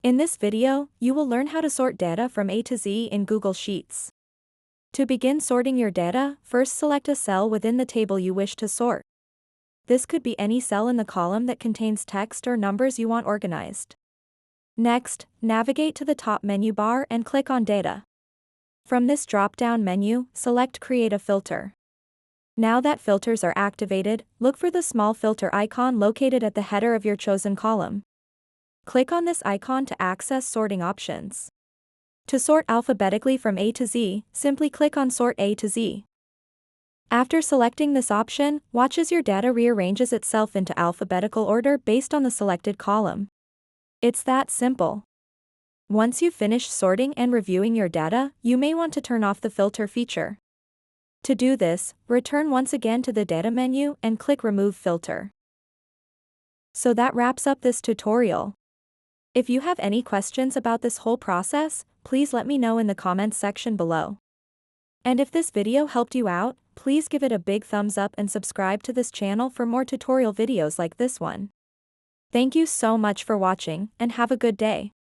In this video, you will learn how to sort data from A to Z in Google Sheets. To begin sorting your data, first select a cell within the table you wish to sort. This could be any cell in the column that contains text or numbers you want organized. Next, navigate to the top menu bar and click on Data. From this drop-down menu, select Create a Filter. Now that filters are activated, look for the small filter icon located at the header of your chosen column. Click on this icon to access sorting options. To sort alphabetically from A to Z, simply click on Sort A to Z. After selecting this option, watch as your data rearranges itself into alphabetical order based on the selected column. It's that simple. Once you've finished sorting and reviewing your data, you may want to turn off the filter feature. To do this, return once again to the Data menu and click Remove Filter. So that wraps up this tutorial. If you have any questions about this whole process, please let me know in the comments section below. And if this video helped you out, please give it a big thumbs up and subscribe to this channel for more tutorial videos like this one. Thank you so much for watching, and have a good day.